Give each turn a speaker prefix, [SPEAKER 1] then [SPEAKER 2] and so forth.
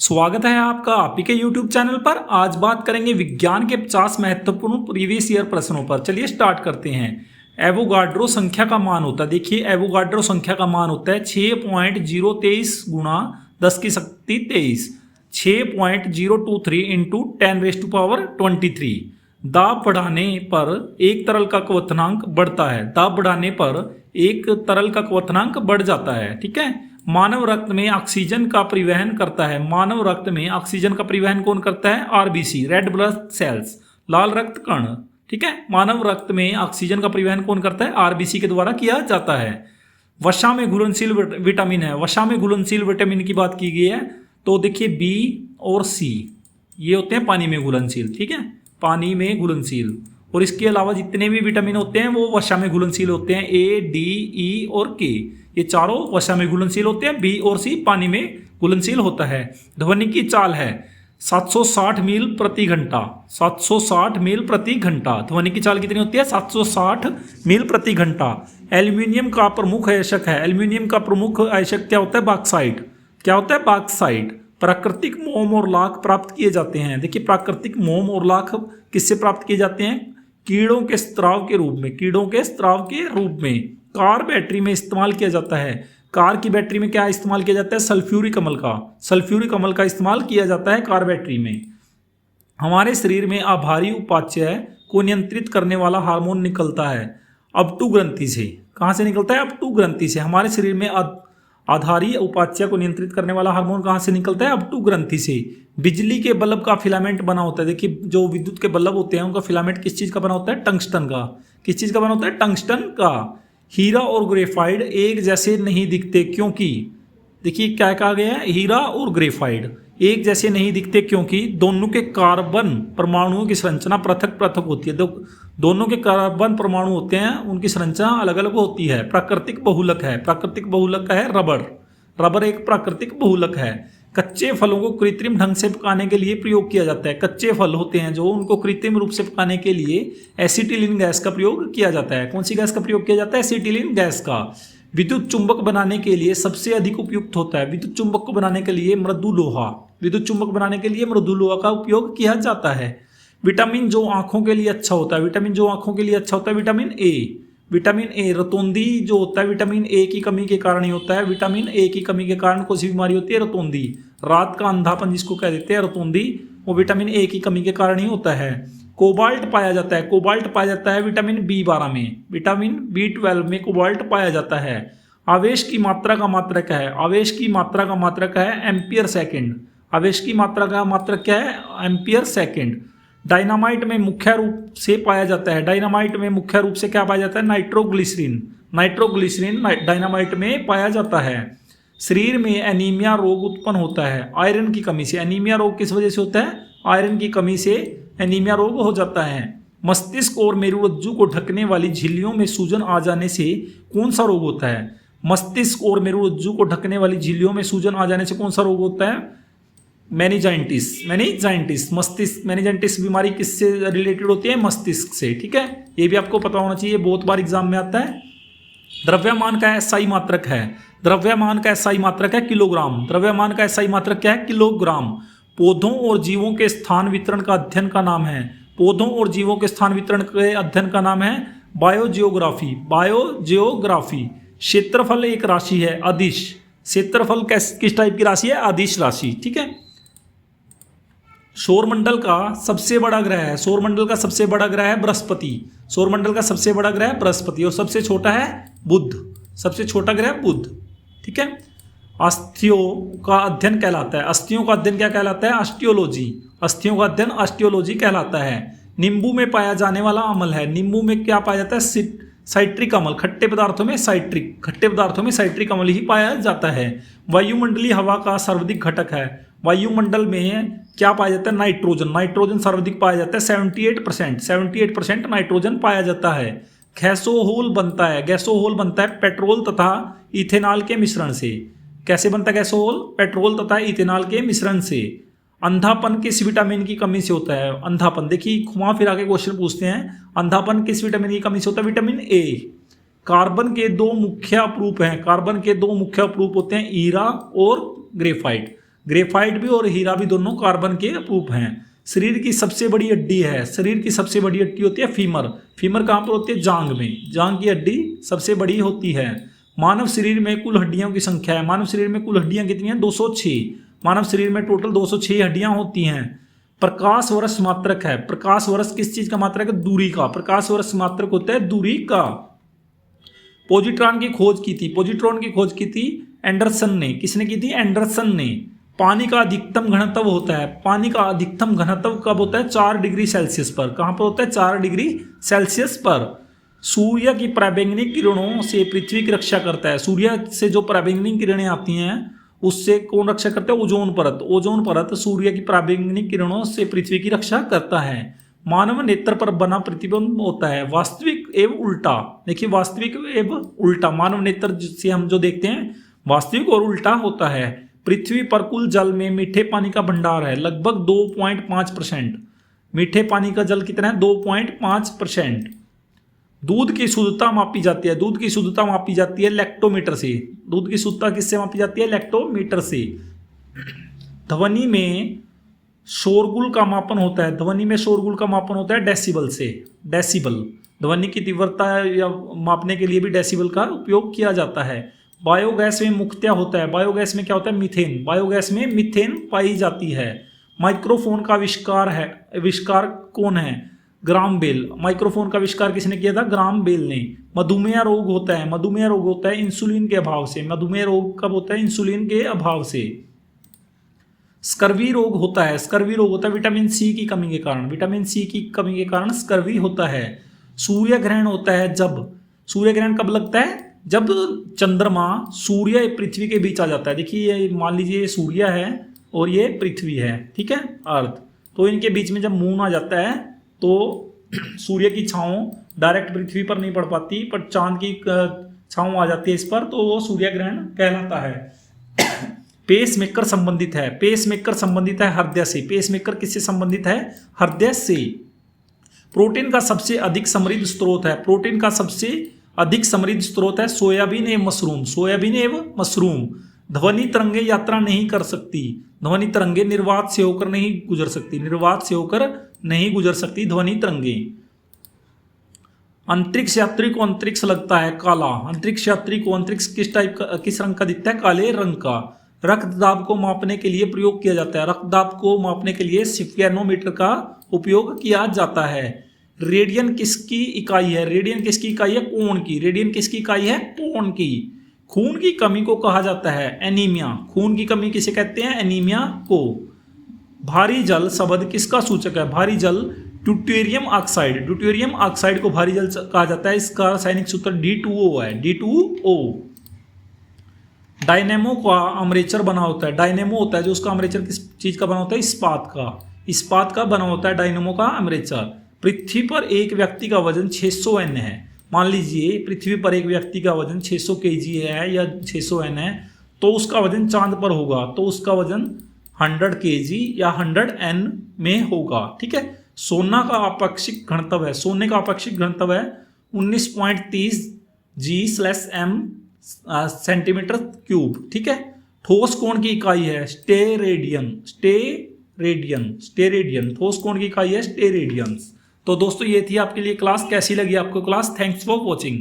[SPEAKER 1] स्वागत है आपका आपी के YouTube चैनल पर। आज बात करेंगे विज्ञान के 50 महत्वपूर्ण प्रीवियस ईयर प्रश्नों पर। चलिए स्टार्ट करते हैं। एवोगाड्रो संख्या का मान होता है, देखिए एवोगाड्रो संख्या का मान होता है 6.023 गुणा 10 की शक्ति 23, 6.023 इंटू 10⁻23। दाब बढ़ाने पर एक तरल का क्वथनांक बढ़ता है, दाब बढ़ाने पर एक तरल का क्वथनांक बढ़ जाता है। ठीक है। मानव रक्त में ऑक्सीजन का परिवहन करता है, मानव रक्त में ऑक्सीजन का परिवहन कौन करता है? आरबीसी, रेड ब्लड सेल्स, लाल रक्त कण। ठीक है। मानव रक्त में ऑक्सीजन का परिवहन कौन करता है? आरबीसी के द्वारा किया जाता है। वसा में घुलनशील विटामिन है, वसा में घुलनशील विटामिन की बात की गई है तो देखिए बी और सी ये होते हैं पानी में घुलनशील। ठीक है, पानी में घुलनशील। और इसके अलावा जितने भी विटामिन होते हैं वो वसा में घुलनशील होते हैं, ए, डी, ई और के, ये चारों वसा में घुलनशील होते हैं। बी और सी पानी में घुलनशील होता है। ध्वनि की चाल है 760 मील प्रति घंटा, 760 मील प्रति घंटा। ध्वनि की चाल कितनी होती है? 760 मील प्रति घंटा। एल्यूमिनियम का प्रमुख अयस्क है, एल्यूमिनियम का प्रमुख अयस्क क्या होता है? बॉक्साइट। क्या होता है? बॉक्साइट। प्राकृतिक मोम और लाख प्राप्त किए जाते हैं। देखिए प्राकृतिक मोम और लाख किससे प्राप्त किए जाते हैं? कीड़ों के स्त्राव के रूप में, कीड़ों के स्त्राव के रूप में। कार बैटरी में इस्तेमाल किया जाता है, कार की बैटरी में क्या इस्तेमाल किया जाता है? सल्फ्यूरिक अम्ल का, सल्फ्यूरिक अम्ल का इस्तेमाल किया जाता है कार बैटरी में। हमारे शरीर में आभारी उपापचय को नियंत्रित करने वाला हार्मोन निकलता है अबटू ग्रंथि से। कहाँ से निकलता है? अबटू ग्रंथि से। हमारे शरीर में आधारी उपापचय को नियंत्रित करने वाला हार्मोन कहाँ से निकलता है? अबटू ग्रंथि से। बिजली के बल्ब का फिलामेंट बना होता है, देखिए जो विद्युत के बल्ब होते हैं उनका फिलामेंट किस चीज का बना होता है? टंगस्टन का। किस चीज का बना होता है? टंगस्टन का। हीरा और ग्रेफाइट एक जैसे नहीं दिखते क्योंकि, देखिए क्या कहा गया है? हीरा और ग्रेफाइट एक जैसे नहीं दिखते क्योंकि दोनों के कार्बन परमाणुओं की संरचना पृथक पृथक होती है। दोनों के कार्बन परमाणु होते हैं उनकी संरचना अलग अलग होती है। प्राकृतिक बहुलक है, प्राकृतिक बहुलक है रबर, रबर एक प्राकृतिक बहुलक है। कच्चे फलों को कृत्रिम ढंग से पकाने के लिए प्रयोग किया जाता है। कच्चे फल होते हैं जो उनको कृत्रिम रूप से पकाने के लिए एसिटिलीन गैस का प्रयोग किया जाता है। कौन सी गैस का प्रयोग किया जाता है? एसिटिलीन गैस का। विद्युत चुंबक बनाने के लिए सबसे अधिक उपयुक्त होता है, विद्युत चुंबक को बनाने के लिए मृदु लोहा, विद्युत चुंबक बनाने के लिए मृदु लोहा का उपयोग किया जाता है। विटामिन जो आंखों के लिए अच्छा होता है, विटामिन जो आंखों के लिए अच्छा होता है, विटामिन ए। विटामिन ए, रतौंधी जो होता है विटामिन ए की कमी के कारण ही होता है। विटामिन ए की कमी के कारण कौन सी बीमारी होती है? रतौंधी, रात का अंधापन जिसको कह देते हैं रतौंधी, वो विटामिन ए की कमी के कारण ही होता है। कोबाल्ट पाया जाता है, कोबाल्ट पाया जाता है विटामिन बी12 में, विटामिन बी12 में कोबाल्ट पाया जाता है। आवेश की मात्रा का मात्रक है, आवेश की मात्रा का मात्रक है एम्पियर सेकेंड, आवेश की मात्रा का मात्रक क्या है? Ampere second. डायनामाइट में मुख्य रूप से पाया जाता है, डायनामाइट में मुख्य रूप से क्या पाया जाता है? नाइट्रोग्लिसरीन, नाइट्रोग्लिसरीन डायनामाइट में पाया जाता है। शरीर में एनीमिया रोग उत्पन्न होता है आयरन की कमी से। एनीमिया रोग किस वजह से होता है? आयरन की कमी से एनीमिया रोग हो जाता है। मस्तिष्क और मेरुरज्जु को ढकने वाली झिल्लियों में सूजन आ जाने से कौन सा रोग होता है? मस्तिष्क और मेरुरज्जु को ढकने वाली झिल्लियों में सूजन आ जाने से कौन सा रोग होता है? मेनिजाइटिस, मेनिजाइटिस। मस्तिष्क मेनिजाइटिस बीमारी किससे रिलेटेड होती है? मस्तिष्क से। ठीक है, ये भी आपको पता होना चाहिए, बहुत बार एग्जाम में आता है। द्रव्यमान का एसआई मात्रक है, द्रव्यमान का एसआई मात्रक है किलोग्राम, द्रव्यमान का एसआई मात्रक क्या है? किलोग्राम। पौधों और जीवों के स्थान वितरण का अध्ययन का नाम है, पौधों और जीवों के स्थान वितरण के अध्ययन का नाम है बायोजियोग्राफी, बायोजियोग्राफी। क्षेत्रफल एक राशि है अदिश, क्षेत्रफल किस टाइप की राशि है? अदिश राशि। ठीक है। सौरमंडल का सबसे बड़ा ग्रह है, सौरमंडल का सबसे बड़ा ग्रह है बृहस्पति, सौरमंडल का सबसे बड़ा ग्रह है बृहस्पति और सबसे छोटा है बुध, सबसे छोटा ग्रह बुध। ठीक है। अस्थियों का अध्ययन कहलाता है, अस्थियों का अध्ययन क्या कहलाता है? ऑस्टियोलॉजी, अस्थियों का अध्ययन ऑस्टियोलॉजी कहलाता है। नींबू में पाया जाने वाला अम्ल है, नींबू में क्या पाया जाता है? साइट्रिक अम्ल। खट्टे पदार्थों में साइट्रिक, खट्टे पदार्थों में साइट्रिक अम्ल ही पाया जाता है। वायुमंडलीय हवा का सर्वाधिक घटक है, वायुमंडल में क्या पाया जाता है? नाइट्रोजन, नाइट्रोजन सर्वाधिक पाया जाता है 78%, 78% नाइट्रोजन पाया जाता है। गैसोहोल बनता है, गैसोहोल बनता है पेट्रोल तथा इथेनॉल के मिश्रण से। कैसे बनता है गैसोहोल? पेट्रोल तथा इथेनॉल के मिश्रण से। अंधापन किस विटामिन की कमी से होता है? अंधापन, देखिए घुमा फिरा के क्वेश्चन पूछते हैं, अंधापन किस विटामिन की कमी से होता है? Vitamin A. कार्बन के दो मुख्य अपरूप हैं, कार्बन के दो मुख्य अपरूप होते हैं ईरा और ग्रेफाइट। ग्रेफाइट भी और हीरा भी दोनों कार्बन के अपरूप हैं। शरीर की सबसे बड़ी हड्डी है, शरीर की सबसे बड़ी हड्डी होती है फीमर। फीमर कहाँ पर होती है? जांग में। जांग की हड्डी सबसे बड़ी होती है। मानव शरीर में कुल हड्डियों की संख्या है, मानव शरीर में कुल हड्डियां कितनी हैं? 206। मानव शरीर में टोटल 206 हड्डियां होती हैं। प्रकाश वर्ष मात्रक है। प्रकाश वर्ष किस चीज का मात्रक है? दूरी का। प्रकाश वर्ष मात्रक होता है दूरी का। पॉजिट्रॉन की खोज की थी, पॉजिट्रॉन की खोज की थी एंडरसन ने। किसने की थी? एंडरसन ने। पानी का अधिकतम घनत्व होता है, पानी का अधिकतम घनत्व कब होता है? 4 डिग्री सेल्सियस पर। कहां पर होता है? 4 डिग्री सेल्सियस पर। सूर्य की पराबैंगनी किरणों से पृथ्वी की रक्षा करता है। सूर्य से जो पराबैंगनी किरणें आती हैं उससे कौन रक्षा करता है? ओजोन परत। ओजोन परत सूर्य की पराबैंगनी किरणों से पृथ्वी की रक्षा करता है। मानव नेत्र पर बना प्रतिबिंब होता है वास्तविक एवं उल्टा। देखिए वास्तविक एवं उल्टा, मानव नेत्र से हम जो देखते हैं वास्तविक और उल्टा होता है। पृथ्वी पर कुल जल में मीठे पानी का भंडार है लगभग 2.5%। मीठे पानी का जल कितना है? 2.5%। दूध की शुद्धता मापी जाती है, दूध की शुद्धता मापी जाती है लैक्टोमीटर से। दूध की शुद्धता किससे मापी जाती है? लैक्टोमीटर से। ध्वनि में शोरगुल का मापन होता है, ध्वनि में शोरगुल का मापन होता है डेसिबल से। डेसिबल ध्वनि की तीव्रता या मापने के लिए भी डेसिबल का उपयोग किया जाता है। बायोगैस में मुख्यतः होता है, बायोगैस में क्या होता है? मीथेन। बायोगैस में मीथेन पाई जाती है। माइक्रोफोन का आविष्कार कौन है? Graham Bell. माइक्रोफोन का आविष्कार किसने किया था? ग्राम बेल ने। मधुमेह रोग होता है, मधुमेह रोग होता है इंसुलिन के अभाव से। मधुमेह रोग कब होता है? इंसुलिन के अभाव से। स्कर्वी रोग होता है, स्कर्वी रोग होता है विटामिन सी की कमी के कारण। विटामिन सी की कमी के कारण स्कर्वी होता है। सूर्य ग्रहण होता है जब, सूर्य ग्रहण कब लगता है? जब चंद्रमा सूर्य पृथ्वी के बीच आ जाता है। देखिए ये मान लीजिए ये सूर्य है और ये पृथ्वी है, ठीक है, अर्थ। तो इनके बीच में जब मून आ जाता है तो सूर्य की छांव डायरेक्ट पृथ्वी पर नहीं पड़ पाती, पर चांद की छांव आ जाती है इस पर, तो वो सूर्य ग्रहण कहलाता है। पेसमेकर संबंधित है, पेसमेकर संबंधित है हृदय से। पेसमेकर किससे संबंधित है? हृदय से। प्रोटीन का सबसे अधिक समृद्ध स्रोत है, प्रोटीन का सबसे अधिक समृद्ध स्रोत है सोयाबीन एवं मशरूम। सोयाबीन एवं मशरूम। ध्वनि तरंगे यात्रा नहीं कर सकती, ध्वनि तरंगे निर्वात से होकर नहीं गुजर सकती, निर्वात से होकर नहीं गुजर सकती ध्वनि तरंगे। अंतरिक्ष यात्री को अंतरिक्ष लगता है काला। अंतरिक्ष यात्री को अंतरिक्ष किस रंग का दिखता है? काले रंग का। रक्तदाब को मापने के लिए प्रयोग किया जाता है, रक्तदाब को मापने के लिए स्फेनोमीटर का उपयोग किया जाता है। रेडियन किसकी इकाई है? रेडियन किसकी इकाई है? कोण की। रेडियन किसकी इकाई है? कोण की। खून की कमी को कहा जाता है एनीमिया। खून की कमी किसे कहते हैं? एनीमिया को। भारी जल शब्द किसका सूचक है? भारी जल ड्यूटेरियम ऑक्साइड। ड्यूटेरियम ऑक्साइड को भारी जल कहा जाता है। इसका रासायनिक सूत्र D2O है, D2O। डायनेमो का आर्मेचर बना होता है, डायनेमो होता है जो उसका आर्मेचर किस चीज का बना होता है? इस्पात का। इस्पात का बना होता है डायनेमो का आर्मेचर। पृथ्वी पर एक व्यक्ति का वजन 600 N है। मान लीजिए पृथ्वी पर एक व्यक्ति का वजन 600 kg है या 600 N है, तो उसका वजन चांद पर होगा तो उसका वजन 100 kg या 100 N में होगा, ठीक है। सोना का आपेक्षिक घनत्व है, सोने का आपेक्षिक घनत्व है 19.30 G/m सेंटीमीटर क्यूब, ठीक है। ठोस कोण की इकाई है स्टेरेडियन। स्टेरेडियन ठोस कोण की इकाई है स्टेरेडियन। तो दोस्तों ये थी आपके लिए क्लास। कैसी लगी आपको क्लास? Thanks for watching.